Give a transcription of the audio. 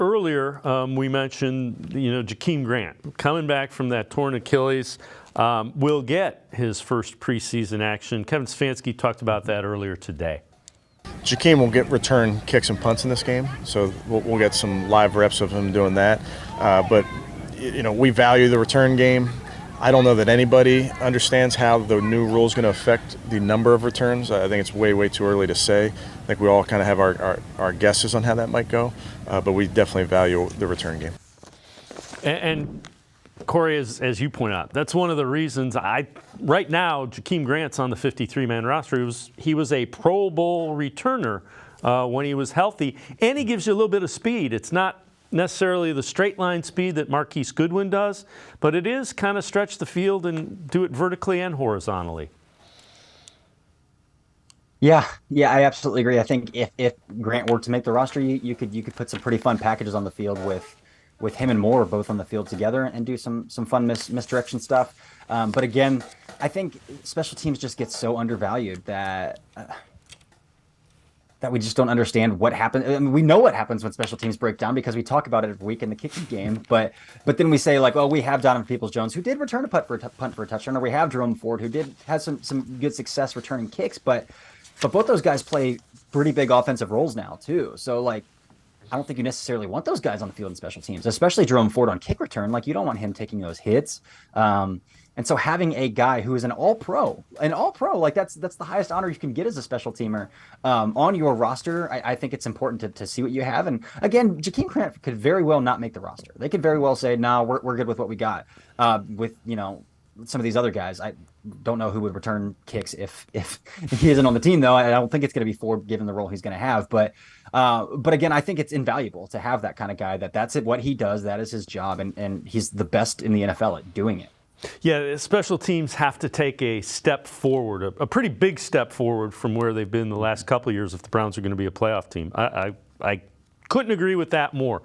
earlier, we mentioned, Jakeem Grant coming back from that torn Achilles will get his first preseason action. Kevin Stefanski talked about that earlier today. Jakeem will get return kicks and punts in this game, so we'll get some live reps of him doing that. But we value the return game. I don't know that anybody understands how the new rule is going to affect the number of returns. I think it's way too early to say. I think we all kind of have our guesses on how that might go, but we definitely value the return game. And Corey, as you point out, that's one of the reasons right now, Jakeem Grant's on the 53-man roster. He was a Pro Bowl returner when he was healthy, and he gives you a little bit of speed. It's not necessarily the straight line speed that Marquise Goodwin does, but it is kind of stretch the field and do it vertically and horizontally. Yeah, I absolutely agree. I think if Grant were to make the roster, you could put some pretty fun packages on the field with him and Moore both on the field together and do some fun misdirection stuff. But again, I think special teams just get so undervalued that we just don't understand what happens. I mean, we know what happens when special teams break down because we talk about it every week in the kicking game. But then we say, like, we have Donovan Peoples-Jones, who did return a punt for a touchdown, or we have Jerome Ford, who had some good success returning kicks. But both those guys play pretty big offensive roles now too. So like, I don't think you necessarily want those guys on the field in special teams, especially Jerome Ford on kick return. Like, you don't want him taking those hits. And so having a guy who is an all-pro, like that's the highest honor you can get as a special teamer on your roster. I think it's important to see what you have. And again, Jakeem Grant could very well not make the roster. They could very well say, no, we're good with what we got. With some of these other guys, I don't know who would return kicks if he isn't on the team, though. I don't think it's going to be Ford, given the role he's going to have. But again, I think it's invaluable to have that kind of guy. That's what he does. That is his job, and he's the best in the NFL at doing it. Yeah, special teams have to take a step forward, a pretty big step forward from where they've been the last couple of years if the Browns are going to be a playoff team. I couldn't agree with that more.